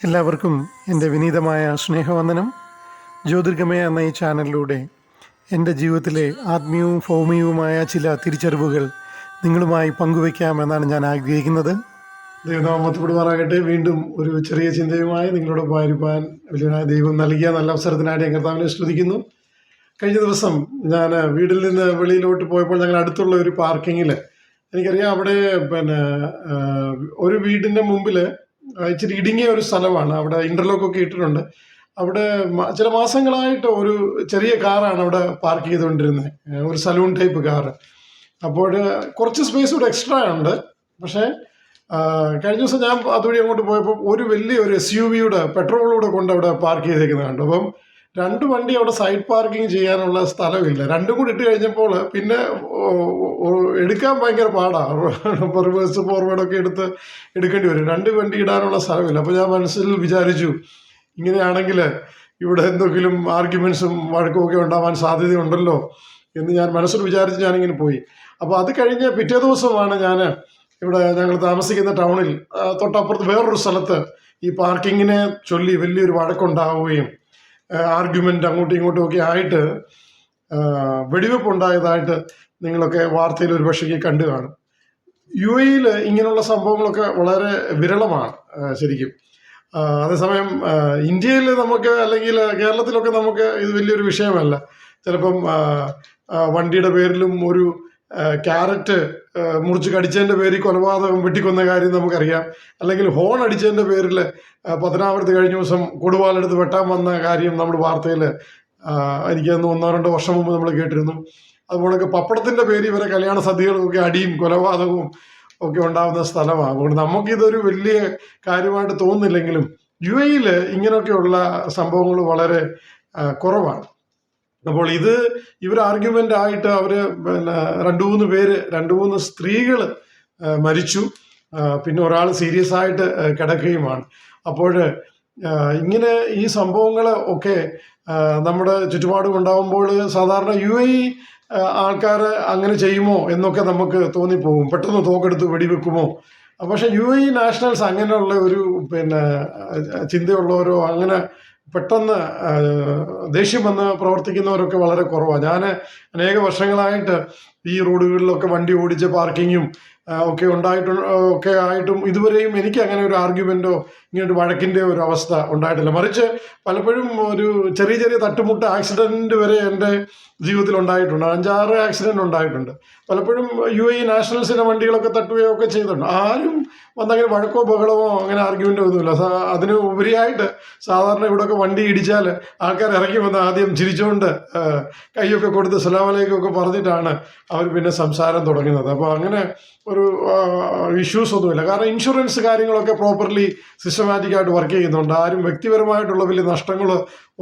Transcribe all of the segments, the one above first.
എല്ലാവർക്കും എൻ്റെ വിനീതമായ സ്നേഹവന്ദനം. ജ്യോതിർഗമയ എന്ന ഈ ചാനലിലൂടെ എൻ്റെ ജീവിതത്തിലെ ആത്മീയവും ഭൗമികവുമായ ചില തിരിച്ചറിവുകൾ നിങ്ങളുമായി പങ്കുവയ്ക്കാമെന്നാണ് ഞാൻ ആഗ്രഹിക്കുന്നത്. ദൈവനാമത്തിൽപ്പെടുമാറാകട്ടെ. വീണ്ടും ഒരു ചെറിയ ചിന്തയുമായി നിങ്ങളോടൊപ്പം ആയിരിക്കാൻ വലിയ ദൈവം നൽകിയ നല്ല അവസരത്തിനായിട്ട് ഞാൻ കർത്താവിനെ സ്തുതിക്കുന്നു. കഴിഞ്ഞ ദിവസം ഞാൻ വീട്ടിൽ നിന്ന് വെളിയിലോട്ട് പോയപ്പോൾ ഞങ്ങൾ അടുത്തുള്ള ഒരു പാർക്കിങ്ങിൽ എനിക്കറിയാം, അവിടെ ഒരു വീടിൻ്റെ മുമ്പിൽ ഇച്ചിരി ഇടുങ്ങിയ ഒരു സ്ഥലമാണ്. അവിടെ ഇന്റർലോക്കൊക്കെ ഇട്ടിട്ടുണ്ട്. അവിടെ ചില മാസങ്ങളായിട്ട് ഒരു ചെറിയ കാറാണ് അവിടെ പാർക്ക് ചെയ്തുകൊണ്ടിരുന്നത്, ഒരു സലൂൺ ടൈപ്പ് കാറ്. അപ്പോൾ കുറച്ച് സ്പേസ് കൂടെ എക്സ്ട്രാ ഉണ്ട്. പക്ഷേ കഴിഞ്ഞ ദിവസം ഞാൻ അതുവഴി അങ്ങോട്ട് പോയപ്പോൾ ഒരു വലിയൊരു SUV പെട്രോളൂടെ കൊണ്ട് അവിടെ പാർക്ക് ചെയ്തേക്കുന്നത് കണ്ടു. അപ്പം രണ്ട് വണ്ടി അവിടെ സൈഡ് പാർക്കിംഗ് ചെയ്യാനുള്ള സ്ഥലമില്ല. രണ്ടും കൂടി ഇട്ട് കഴിഞ്ഞപ്പോൾ പിന്നെ എടുക്കാൻ ഭയങ്കര പാടാണ്. റിവേഴ്സ് ഫോർവേഡൊക്കെ എടുക്കേണ്ടി വരും. രണ്ട് വണ്ടി ഇടാനുള്ള സ്ഥലമില്ല. അപ്പോൾ ഞാൻ മനസ്സിൽ വിചാരിച്ചു, ഇങ്ങനെയാണെങ്കിൽ ഇവിടെ എന്തെങ്കിലും ആർഗ്യുമെൻറ്റ്സും വഴക്കുമൊക്കെ ഉണ്ടാവാൻ സാധ്യതയുണ്ടല്ലോ എന്ന് ഞാൻ മനസ്സിൽ വിചാരിച്ച് ഞാനിങ്ങനെ പോയി. അപ്പോൾ അത് കഴിഞ്ഞ് പിറ്റേ ദിവസമാണ് ഞാൻ ഇവിടെ ഞങ്ങൾ താമസിക്കുന്ന ടൗണിൽ തൊട്ടപ്പുറത്ത് വേറൊരു സ്ഥലത്ത് ഈ പാർക്കിങ്ങിനെ ചൊല്ലി വലിയൊരു വഴക്കുണ്ടാവുകയും ആർഗ്യുമെൻ്റ് അങ്ങോട്ടും ഇങ്ങോട്ടും ഒക്കെ ആയിട്ട് വെടിവെപ്പ് ഉണ്ടായതായിട്ട് നിങ്ങളൊക്കെ വാർത്തയിൽ ഒരു പക്ഷേ കണ്ടു കാണും. UAE ഇങ്ങനെയുള്ള സംഭവങ്ങളൊക്കെ വളരെ വിരളമാണ് ശരിക്കും. അതേസമയം ഇന്ത്യയിൽ നമുക്ക് അല്ലെങ്കിൽ കേരളത്തിലൊക്കെ നമുക്ക് ഇത് വലിയൊരു വിഷയമല്ല. ചിലപ്പം വണ്ടിയുടെ പേരിലും ഒരു ക്യാരറ്റ് മുറിച്ച് കടിച്ചതിൻ്റെ പേരിൽ കൊലപാതകം വെട്ടിക്കൊന്ന കാര്യം നമുക്കറിയാം. അല്ലെങ്കിൽ ഹോൺ അടിച്ചതിൻ്റെ പേരിൽ പത്തനാപുരത്ത് കഴിഞ്ഞ ദിവസം കൊടുവാളെടുത്ത് വെട്ടാൻ വന്ന കാര്യം നമ്മൾ വാർത്തയിൽ എനിക്കൊന്ന് 1-2 വർഷം മുമ്പ് നമ്മൾ കേട്ടിരുന്നു. അതുപോലൊക്കെ പപ്പടത്തിൻ്റെ പേരിൽ ഇവരെ കല്യാണ സദ്യകൾക്കൊക്കെ അടിയും കൊലപാതകവും ഒക്കെ ഉണ്ടാകുന്ന സ്ഥലമാണ്. അതുകൊണ്ട് നമുക്കിതൊരു വലിയ കാര്യമായിട്ട് തോന്നുന്നില്ലെങ്കിലും UAE ഇങ്ങനെയൊക്കെയുള്ള സംഭവങ്ങൾ വളരെ കുറവാണ്. അപ്പോൾ ഇവർ ആർഗ്യുമെൻ്റ് ആയിട്ട് അവർ 2-3 സ്ത്രീകൾ മരിച്ചു. പിന്നെ ഒരാൾ സീരിയസ് ആയിട്ട് കിടക്കുകയുമാണ്. അപ്പോൾ ഇങ്ങനെ ഈ സംഭവങ്ങൾ ഒക്കെ നമ്മുടെ ചുറ്റുപാടും ഉണ്ടാകുമ്പോൾ സാധാരണ UAE ആൾക്കാർ അങ്ങനെ ചെയ്യുമോ എന്നൊക്കെ നമുക്ക് തോന്നിപ്പോകും. പെട്ടെന്ന് തോക്കെടുത്ത് വെടിവെക്കുമോ? പക്ഷേ UAE നാഷണൽസ് അങ്ങനെയുള്ള ഒരു ചിന്തയുള്ളവരോ അങ്ങനെ പെട്ടെന്ന് ദേഷ്യം വന്ന് പ്രവർത്തിക്കുന്നവരൊക്കെ വളരെ കുറവാണ്. ഞാൻ അനേക വർഷങ്ങളായിട്ട് ഈ റോഡുകളിലൊക്കെ വണ്ടി ഓടിച്ച് പാർക്കിങ്ങും ഒക്കെ ആയിട്ടും ഇതുവരെയും എനിക്ക് അങ്ങനെ ഒരു ആർഗ്യുമെന്റോ ഇങ്ങനൊരു വഴക്കിൻ്റെ ഒരു അവസ്ഥ ഉണ്ടായിട്ടില്ല. മറിച്ച് പലപ്പോഴും ഒരു ചെറിയ ചെറിയ തട്ടുമുട്ട ആക്സിഡന്റ് വരെ എൻ്റെ ജീവിതത്തിൽ ഉണ്ടായിട്ടുണ്ട്. 5-6 ആക്സിഡന്റ് ഉണ്ടായിട്ടുണ്ട്. പലപ്പോഴും UAE നാഷണൽസിൻ്റെ വണ്ടികളൊക്കെ തട്ടുകയോ ഒക്കെ ചെയ്തിട്ടുണ്ട്. ആരും വന്നങ്ങനെ വഴക്കോ ബഹളമോ അങ്ങനെ ആർഗ്യുമെൻ്റോ ഒന്നുമില്ല. അതിന് ഉപരിയായിട്ട് സാധാരണ ഇവിടെയൊക്കെ വണ്ടി ഇടിച്ചാൽ ആൾക്കാർ ഇറങ്ങി വന്ന് ആദ്യം ചിരിച്ചുകൊണ്ട് കൈയൊക്കെ കൊടുത്ത് സലാം അലൈക്കും ഒക്കെ പറഞ്ഞിട്ടാണ് അവർ പിന്നെ സംസാരം തുടങ്ങുന്നത്. അപ്പോൾ അങ്ങനെ ഒരു ഇഷ്യൂസ് ഒന്നുമില്ല. കാരണം ഇൻഷുറൻസ് കാര്യങ്ങളൊക്കെ പ്രോപ്പർലി സിസ്റ്റമാറ്റിക്കായിട്ട് വർക്ക് ചെയ്യുന്നുണ്ട്. ആരും വ്യക്തിപരമായിട്ടുള്ള വലിയ നഷ്ടങ്ങൾ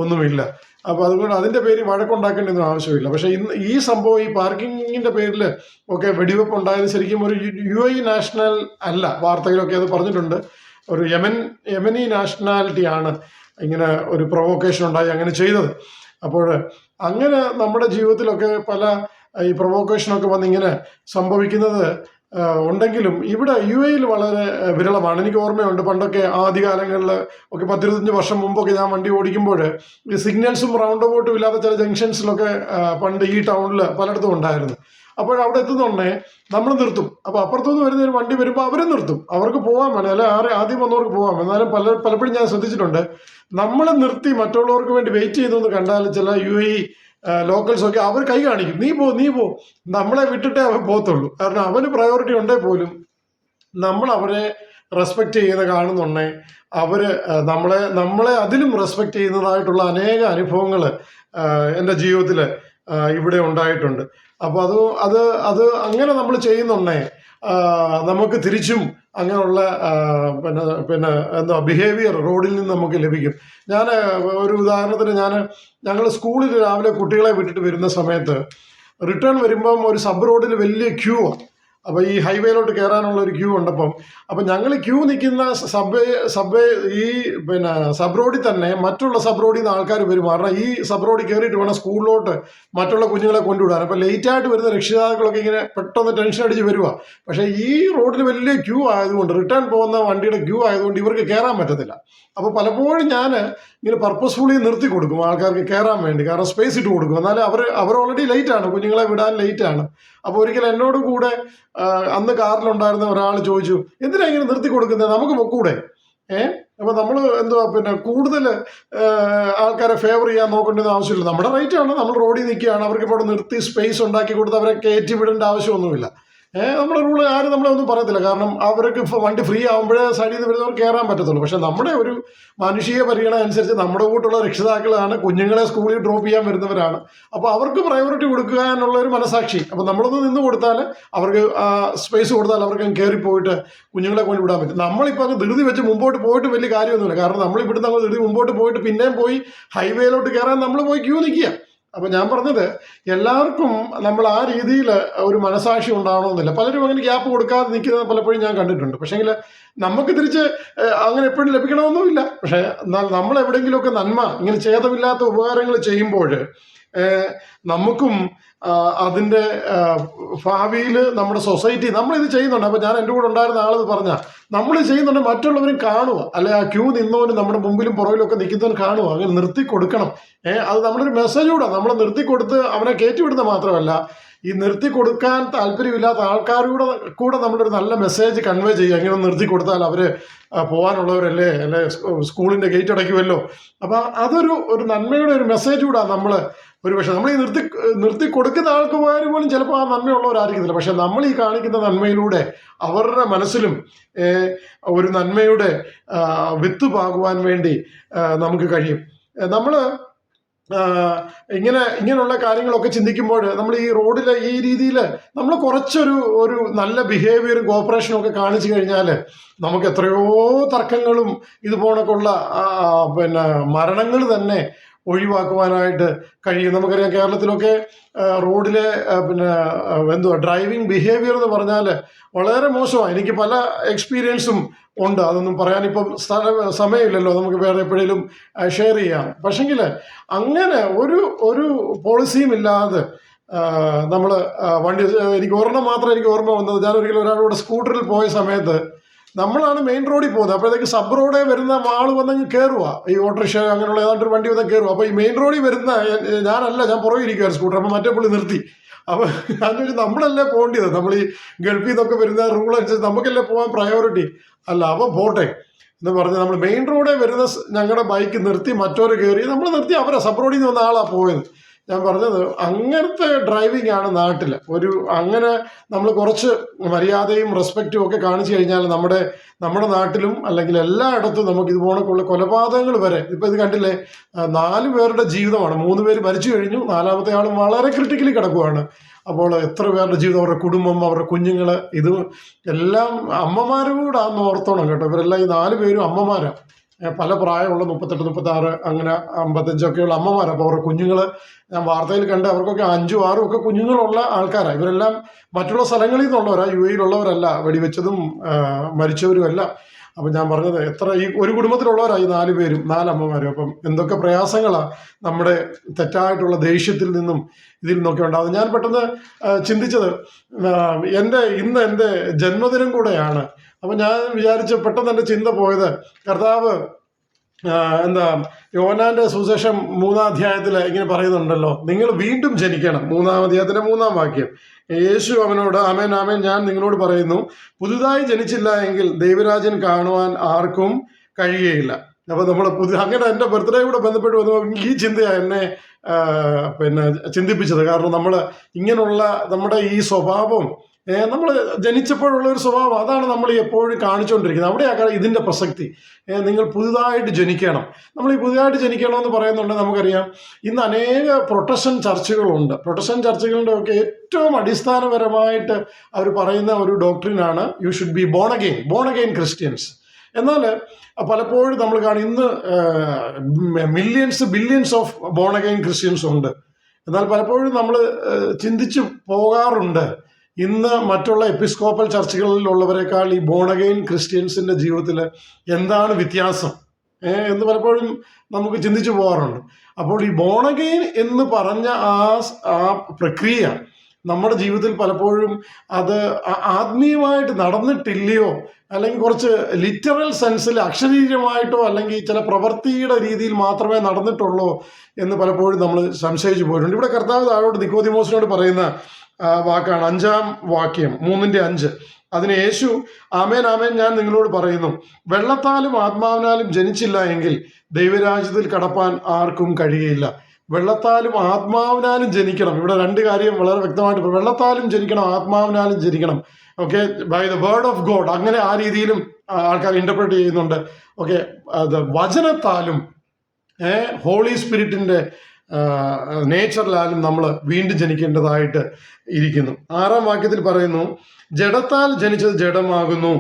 ഒന്നുമില്ല. അപ്പോൾ അതുകൊണ്ട് അതിൻ്റെ പേരിൽ വഴക്കുണ്ടാക്കേണ്ടതൊന്നും ആവശ്യമില്ല. പക്ഷേ ഈ സംഭവം ഈ പാർക്കിങ്ങിൻ്റെ പേരിൽ ഒക്കെ വെടിവെപ്പ് ഉണ്ടായത് ശരിക്കും ഒരു UAE നാഷണൽ അല്ല. വാർത്തയിലൊക്കെ അത് പറഞ്ഞിട്ടുണ്ട്. ഒരു യമനി നാഷണാലിറ്റിയാണ് ഇങ്ങനെ ഒരു പ്രൊവോക്കേഷൻ ഉണ്ടായി അങ്ങനെ ചെയ്തത്. അപ്പോൾ അങ്ങനെ നമ്മുടെ ജീവിതത്തിലൊക്കെ പല ഈ പ്രൊവോക്കേഷനൊക്കെ വന്നിങ്ങനെ സംഭവിക്കുന്നത് ഉണ്ടെങ്കിലും ഇവിടെ UAE വളരെ വിരളമാണ്. എനിക്ക് ഓർമ്മയുണ്ട്, പണ്ടൊക്കെ ആദ്യകാലങ്ങളിൽ ഒക്കെ 10-25 വർഷം മുമ്പൊക്കെ ഞാൻ വണ്ടി ഓടിക്കുമ്പോൾ ഈ സിഗ്നൽസും റൗണ്ട് അബൌട്ടും ഇല്ലാത്ത ചില ജംഗ്ഷൻസിലൊക്കെ പണ്ട് ഈ ടൗണിൽ പലയിടത്തും ഉണ്ടായിരുന്നു. അപ്പോൾ അവിടെ എത്തുന്നുണ്ടേ നമ്മൾ നിർത്തും. അപ്പോൾ അപ്പുറത്തുനിന്ന് വരുന്ന ഒരു വണ്ടി വരുമ്പോൾ അവരും നിർത്തും. അവർക്ക് പോകാൻ വേണം, അല്ലെ ആദ്യം വന്നവർക്ക് പോകാം. എന്നാലും പലപ്പോഴും ഞാൻ ശ്രദ്ധിച്ചിട്ടുണ്ട്, നമ്മൾ നിർത്തി മറ്റുള്ളവർക്ക് വേണ്ടി വെയിറ്റ് ചെയ്തു കണ്ടാൽ ചില UAE ലോക്കൽസൊക്കെ അവർ കൈ കാണിക്കും, നീ പോ നമ്മളെ വിട്ടിട്ടേ അവർ പോകത്തുള്ളൂ. കാരണം അവന് പ്രയോറിറ്റി ഉണ്ടേ പോലും നമ്മൾ അവരെ റെസ്പെക്റ്റ് ചെയ്യുന്ന കാണുന്നുണ്ടേ അവർ നമ്മളെ അതിലും റെസ്പെക്റ്റ് ചെയ്യുന്നതായിട്ടുള്ള അനേക അനുഭവങ്ങൾ എൻ്റെ ജീവിതത്തിൽ ഇവിടെ ഉണ്ടായിട്ടുണ്ട്. അപ്പോൾ അത് അങ്ങനെ നമ്മൾ ചെയ്യുന്നുണ്ടേ നമുക്ക് തിരിച്ചും അങ്ങനെയുള്ള ബിഹേവിയർ റോഡിൽ നിന്ന് നമുക്ക് ലഭിക്കും. ഞാൻ ഒരു ഉദാഹരണത്തിന് ഞങ്ങൾ സ്കൂളിൽ രാവിലെ കുട്ടികളെ വിട്ടിട്ട് വരുന്ന സമയത്ത് റിട്ടേൺ വരുമ്പം ഒരു സബ് റോഡിൽ വലിയ ക്യൂ ആണ്. അപ്പോൾ ഈ ഹൈവേയിലോട്ട് കയറാനുള്ള ഒരു ക്യൂ ഉണ്ടപ്പം. അപ്പം ഞങ്ങൾ ക്യൂ നിൽക്കുന്ന സബ്വേ ഈ പിന്നെ സബ് റോഡിൽ തന്നെ മറ്റുള്ള സബ് റോഡിൽ നിന്ന് ആൾക്കാർ വരും. കാരണം ഈ സബ് റോഡിൽ കയറിയിട്ട് വേണം സ്കൂളിലോട്ട് മറ്റുള്ള കുഞ്ഞുങ്ങളെ കൊണ്ടുവിടാൻ. അപ്പം ലേറ്റായിട്ട് വരുന്ന രക്ഷിതാക്കളൊക്കെ ഇങ്ങനെ പെട്ടെന്ന് ടെൻഷൻ അടിച്ച് വരുക. പക്ഷേ ഈ റോഡിൽ വലിയ ക്യൂ ആയതുകൊണ്ട്, റിട്ടേൺ പോകുന്ന വണ്ടിയുടെ ക്യൂ ആയതുകൊണ്ട് ഇവർക്ക് കയറാൻ പറ്റത്തില്ല. അപ്പോൾ പലപ്പോഴും ഞാൻ ഇങ്ങനെ പർപ്പസ്ഫുള്ളി നിർത്തി കൊടുക്കും ആൾക്കാർക്ക് കയറാൻ വേണ്ടി, കാരണം സ്പേസ് ഇട്ട് കൊടുക്കും. എന്നാലും അവർ ഓൾറെഡി ലേറ്റാണ്, കുഞ്ഞുങ്ങളെ വിടാൻ ലേറ്റാണ്. അപ്പോൾ ഒരിക്കൽ എന്നോട് കൂടെ അന്ന് കാറിലുണ്ടായിരുന്ന ഒരാൾ ചോദിച്ചു, എന്തിനാ ഇങ്ങനെ നിർത്തി കൊടുക്കുന്നത്, നമുക്ക് പൊക്കൂടെ? അപ്പൊ നമ്മൾ എന്തുവാ പിന്നെ കൂടുതൽ ആൾക്കാരെ ഫേവർ ചെയ്യാൻ നോക്കേണ്ടത് ആവശ്യമില്ല. നമ്മുടെ റൈറ്റ് ആണ്, നമ്മൾ റോഡിൽ നിൽക്കുകയാണ്, അവർക്ക് ഇപ്പോൾ നിർത്തി സ്പേസ് ഉണ്ടാക്കി കൊടുത്ത് അവരെ കയറ്റി വിടേണ്ട ആവശ്യമൊന്നുമില്ല. നമ്മുടെ റൂള് ആരും നമ്മളെ ഒന്നും പറയത്തില്ല. കാരണം അവർക്ക് വണ്ടി ഫ്രീ ആകുമ്പോഴേ സൈഡിൽ നിന്ന് വരുന്നവർ കയറാൻ പറ്റത്തുള്ളൂ. പക്ഷെ നമ്മുടെ ഒരു മാനുഷിക പരിഗണന അനുസരിച്ച് നമ്മുടെ കൂട്ടുള്ള രക്ഷിതാക്കളാണ്, കുഞ്ഞുങ്ങളെ സ്കൂളിൽ ഡ്രോപ്പ് ചെയ്യാൻ വരുന്നവരാണ്. അപ്പോൾ അവർക്ക് പ്രയോറിറ്റി കൊടുക്കുക എന്നുള്ള ഒരു മനസാക്ഷി. അപ്പോൾ നമ്മളൊന്ന് നിന്ന് കൊടുത്താൽ, അവർക്ക് സ്പേസ് കൊടുത്താൽ അവർക്ക് കയറിപ്പോയിട്ട് കുഞ്ഞുങ്ങളെ കൊണ്ട് വിടാൻ പറ്റും. നമ്മളിപ്പോൾ അങ്ങ് ധൃതി വെച്ച് മുമ്പോട്ട് പോയിട്ട് വലിയ കാര്യമൊന്നുമില്ല. കാരണം നമ്മൾ ഇവിടുന്ന് അങ്ങ് ധൃതി മുമ്പോട്ട് പോയിട്ട് പിന്നെയും പോയി ഹൈവേയിലോട്ട് കയറാൻ നമ്മൾ പോയി ക്യൂ നിൽക്കുക. അപ്പം ഞാൻ പറഞ്ഞത്, എല്ലാവർക്കും നമ്മൾ ആ രീതിയിൽ ഒരു മനസാക്ഷി ഉണ്ടാവണമെന്നില്ല. പലരും അങ്ങനെ ഗ്യാപ്പ് കൊടുക്കാതെ നിൽക്കുന്നത് പലപ്പോഴും ഞാൻ കണ്ടിട്ടുണ്ട്. പക്ഷേങ്കിൽ നമുക്ക് തിരിച്ച് അങ്ങനെ എപ്പോഴും ലഭിക്കണമെന്നുമില്ല. പക്ഷേ എന്നാൽ നമ്മൾ എവിടെയെങ്കിലുമൊക്കെ നന്മ, ഇങ്ങനെ ഛേദമില്ലാത്ത ഉപകാരങ്ങൾ ചെയ്യുമ്പോൾ നമുക്കും അതിൻ്റെ ഭാവിയിൽ നമ്മുടെ സൊസൈറ്റി നമ്മളിത് ചെയ്യുന്നുണ്ട്. അപ്പോൾ ഞാൻ എൻ്റെ കൂടെ ഉണ്ടായിരുന്ന ആളത് പറഞ്ഞാൽ, നമ്മൾ ചെയ്യുന്നുണ്ട് മറ്റുള്ളവരും കാണുക, അല്ലെ ആ ക്യൂ നിന്നവന് നമ്മുടെ മുമ്പിലും പുറകിലും ഒക്കെ നിൽക്കുന്നവൻ കാണുക. അങ്ങനെ നിർത്തി കൊടുക്കണം. അത് നമ്മുടെ ഒരു മെസ്സേജ് കൂടെ. നമ്മൾ നിർത്തി കൊടുത്ത് അവനെ കയറ്റിവിടുന്നത് മാത്രമല്ല, ഈ നിർത്തി കൊടുക്കാൻ താല്പര്യമില്ലാത്ത ആൾക്കാരുടെ നമ്മളൊരു നല്ല മെസ്സേജ് കൺവേ ചെയ്യുക. ഇങ്ങനെ നിർത്തി കൊടുത്താൽ അവർ പോകാനുള്ളവരല്ലേ, അല്ലെ സ്കൂളിൻ്റെ ഗേറ്റ് അടയ്ക്കുമല്ലോ. അപ്പം അതൊരു നന്മയുടെ ഒരു മെസ്സേജ് കൂടെ നമ്മൾ പക്ഷേ നമ്മൾ ഈ നിർത്തി കൊടുക്കുന്ന ആൾക്ക് പോലും ചിലപ്പോൾ ആ നന്മയുള്ളവരായിരിക്കത്തില്ല. പക്ഷെ നമ്മൾ ഈ കാണിക്കുന്ന നന്മയിലൂടെ അവരുടെ മനസ്സിലും ഒരു നന്മയുടെ വിത്ത് പാകുവാൻ വേണ്ടി നമുക്ക് കഴിയും. നമ്മൾ ഇങ്ങനെയുള്ള കാര്യങ്ങളൊക്കെ ചിന്തിക്കുമ്പോൾ നമ്മൾ ഈ റോഡിലെ ഈ രീതിയിൽ നമ്മൾ കുറച്ചൊരു നല്ല ബിഹേവിയറും കോപ്പറേഷനും ഒക്കെ കാണിച്ചു കഴിഞ്ഞാൽ നമുക്ക് എത്രയോ തർക്കങ്ങളും ഇതുപോലൊക്കെയുള്ള പിന്നെ മരണങ്ങൾ തന്നെ ഒഴിവാക്കുവാനായിട്ട് കഴിയും. നമുക്കറിയാം, കേരളത്തിലൊക്കെ റോഡിലെ ഡ്രൈവിംഗ് ബിഹേവിയർ എന്ന് പറഞ്ഞാൽ വളരെ മോശമാണ്. എനിക്ക് പല എക്സ്പീരിയൻസും ഉണ്ട്. അതൊന്നും പറയാനിപ്പം സമയമില്ലല്ലോ, നമുക്ക് വേറെ എപ്പോഴേലും ഷെയർ ചെയ്യാം. പക്ഷെങ്കിൽ അങ്ങനെ ഒരു പോളിസിയും ഇല്ലാതെ നമ്മൾ വണ്ടി, എനിക്ക് ഒരെണ്ണം മാത്രം എനിക്ക് ഓർമ്മ വന്നത്, ഞാൻ ഒരിക്കലും ഒരാളോട് സ്കൂട്ടറിൽ പോയ സമയത്ത് നമ്മളാണ് മെയിൻ റോഡിൽ പോകുന്നത്. അപ്പോഴത്തേക്ക് സബ് റോഡിൽ വരുന്ന ആൾ വന്നങ്ങ് കയറുക, ഈ ഓട്ടോറിക്ഷ അങ്ങനെയുള്ള ഏതാണ്ടൊരു വണ്ടി വന്നാൽ കയറുക. അപ്പോൾ ഈ മെയിൻ റോഡിൽ വരുന്ന ഞാൻ പുറകെ ഇരിക്കുകയാണ് സ്കൂട്ടർ. അപ്പോൾ മറ്റേ പുള്ളി നിർത്തി. അപ്പോൾ ഞാൻ ചോദിച്ചു, നമ്മളല്ലേ പോകേണ്ടത്, നമ്മൾ ഈ ഗൾഫിൽ നിന്നൊക്കെ വരുന്ന റൂൾ അനുസരിച്ച് നമുക്കല്ലേ പോകാൻ പ്രയോറിറ്റി? അല്ല, അപ്പം പോട്ടെ എന്ന് പറഞ്ഞ് നമ്മൾ മെയിൻ റോഡിൽ വരുന്ന ഞങ്ങളുടെ ബൈക്ക് നിർത്തി മറ്റൊരു കയറി, നമ്മൾ നിർത്തി അവരെ സബ് റോഡിൽ നിന്ന് വന്ന ആളാണ് പോയത്. ഞാൻ പറഞ്ഞത്, അങ്ങനത്തെ ഡ്രൈവിംഗ് ആണ് നാട്ടിൽ. അങ്ങനെ നമ്മൾ കുറച്ച് മര്യാദയും റെസ്പെക്റ്റും ഒക്കെ കാണിച്ചു കഴിഞ്ഞാൽ നമ്മുടെ നാട്ടിലും അല്ലെങ്കിൽ എല്ലായിടത്തും നമുക്ക് ഇതുപോലൊക്കെയുള്ള കൊലപാതകങ്ങൾ വരെ, ഇപ്പം ഇത് കണ്ടില്ലേ, 4 പേരുടെ ജീവിതമാണ്. 3 പേര് മരിച്ചു കഴിഞ്ഞു, 4മത്തെ ആളും വളരെ ക്രിട്ടിക്കലി കിടക്കുവാണ്. അപ്പോൾ എത്ര പേരുടെ ജീവിതം, അവരുടെ കുടുംബം, അവരുടെ കുഞ്ഞുങ്ങൾ, ഇത് എല്ലാം അമ്മമാരോടാന്ന് ഓർത്തോണം കേട്ടോ. ഇവരെല്ലാം ഈ 4 പേരും അമ്മമാരാണ്. പല പ്രായമുള്ള 38, 36, അങ്ങനെ 55ഒക്കെയുള്ള അമ്മമാരാണ്. അപ്പോൾ അവരുടെ കുഞ്ഞുങ്ങൾ ഞാൻ വാർത്തയിൽ കണ്ട്, അവർക്കൊക്കെ 5ഉം 6ഉം ഒക്കെ കുഞ്ഞുങ്ങളുള്ള ആൾക്കാരാണ്. ഇവരെല്ലാം മറ്റുള്ള സ്ഥലങ്ങളിൽ നിന്നുള്ളവരാ, UAE-യിലുള്ളവരല്ല, വെടിവെച്ചതും മരിച്ചവരും അല്ല. അപ്പം ഞാൻ പറഞ്ഞത്, ഈ ഒരു കുടുംബത്തിലുള്ളവരായി 4 പേരും 4 അമ്മമാരും. അപ്പം എന്തൊക്കെ പ്രയാസങ്ങളാണ് നമ്മുടെ തെറ്റായിട്ടുള്ള ദേഷ്യത്തിൽ നിന്നും ഇതിൽ നിന്നൊക്കെ ഉണ്ടാകുന്നത്. ഞാൻ പെട്ടെന്ന് ചിന്തിച്ചത്, ഇന്ന് എൻ്റെ ജന്മദിനം കൂടെയാണ്. അപ്പം ഞാൻ വിചാരിച്ച് പെട്ടെന്ന് എൻ്റെ ചിന്ത പോയത്, കർത്താവ് യോഹന്നാന്റെ സുവിശേഷം 3-ാം അധ്യായത്തിൽ ഇങ്ങനെ പറയുന്നുണ്ടല്ലോ, നിങ്ങൾ വീണ്ടും ജനിക്കണം. 3-ാം അധ്യായത്തിന്റെ 3-ാം വാക്യം. യേശു അവനോട്, ആമേൻ ആമേൻ ഞാൻ നിങ്ങളോട് പറയുന്നു, പുതുതായി ജനിച്ചില്ല എങ്കിൽ ദൈവരാജ്യം കാണുവാൻ ആർക്കും കഴിയുകയില്ല. അപ്പോൾ നമ്മൾ അങ്ങനെ എൻ്റെ ബർത്ത്ഡേ കൂടെ ബന്ധപ്പെട്ട് വന്നപ്പോൾ ഈ ചിന്തയാണ് എന്നെ ചിന്തിപ്പിച്ചത്. കാരണം നമ്മൾ ഇങ്ങനെയുള്ള നമ്മുടെ ഈ സ്വഭാവം, നമ്മൾ ജനിച്ചപ്പോഴുള്ള ഒരു സ്വഭാവം, അതാണ് നമ്മൾ എപ്പോഴും കാണിച്ചുകൊണ്ടിരിക്കുന്നത്. അവിടെയാണ് ഇതിൻ്റെ പ്രസക്തി. നിങ്ങൾ പുതുതായിട്ട് ജനിക്കണം. നമ്മൾ ഈ പുതുതായിട്ട് ജനിക്കണം എന്ന് പറയുന്നുണ്ട്. നമുക്കറിയാം, ഇന്ന് അനേക പ്രൊട്ടസ്റ്റന്റ് ചർച്ചുകളുണ്ട്. പ്രൊട്ടസ്റ്റന്റ് ചർച്ചുകളുടെ ഒക്കെ ഏറ്റവും അടിസ്ഥാനപരമായിട്ട് അവർ പറയുന്ന ഒരു ഡോക്ട്രിനാണ്, you should be born again Christians. എന്നാൽ പലപ്പോഴും നമ്മൾ കാണും, ഇന്ന് billions of born again Christians ഉണ്ട്. എന്നാൽ പലപ്പോഴും നമ്മൾ ചിന്തിച്ചു പോകാറുണ്ട്, ഇന്ന് മറ്റുള്ള എപ്പിസ്കോപ്പൽ ചർച്ചുകളിലുള്ളവരെക്കാൾ ഈ ബോണഗെയിൻ ക്രിസ്ത്യൻസിന്റെ ജീവിതത്തിൽ എന്താണ് വ്യത്യാസം എന്ന് പലപ്പോഴും നമുക്ക് ചിന്തിച്ചു പോകാറുണ്ട്. അപ്പോൾ ഈ ബോണഗെയിൻ എന്ന് പറഞ്ഞ ആ പ്രക്രിയ നമ്മുടെ ജീവിതത്തിൽ പലപ്പോഴും അത് ആത്മീയമായിട്ട് നടന്നിട്ടില്ലയോ, അല്ലെങ്കിൽ കുറച്ച് ലിറ്ററൽ സെൻസിൽ അക്ഷരീയമായിട്ടോ അല്ലെങ്കിൽ ചില പ്രവൃത്തിയുടെ രീതിയിൽ മാത്രമേ നടന്നിട്ടുള്ളൂ എന്ന് പലപ്പോഴും നമ്മൾ സംശയിച്ചു പോയിട്ടുണ്ട്. ഇവിടെ കർത്താവ് താഴോട്ട് നിക്കോദിമോസിനോട് പറയുന്ന വാക്കാണ് 5-ാം വാക്യം 3:5. അതിന് യേശു, ആമേൻ ആമേൻ ഞാൻ നിങ്ങളോട് പറയുന്നു, വെള്ളത്താലും ആത്മാവിനാലും ജനിച്ചില്ല എങ്കിൽ ദൈവരാജ്യത്തിൽ കടപ്പാൻ ആർക്കും കഴിയുകയില്ല. വെള്ളത്താലും ആത്മാവിനാലും ജനിക്കണം. ഇവിടെ 2 കാര്യം വളരെ വ്യക്തമായിട്ട്, വെള്ളത്താലും ജനിക്കണം, ആത്മാവിനാലും ജനിക്കണം. Okay, by the word of God, അങ്ങനെ ആ രീതിയിലും ആൾക്കാർ ഇന്റർപ്രറ്റ് ചെയ്യുന്നുണ്ട്. ഓക്കെ, വചനത്താലും ഹോളി സ്പിരിറ്റിന്റെ നേച്ചറിലാലും നമ്മൾ വീണ്ടും ജനിക്കേണ്ടതായിട്ട് ഇരിക്കുന്നു. 6-ാം വാക്യത്തിൽ പറയുന്നു, ജഡത്താൽ ജനിച്ചത് ജഡമാകുന്നു,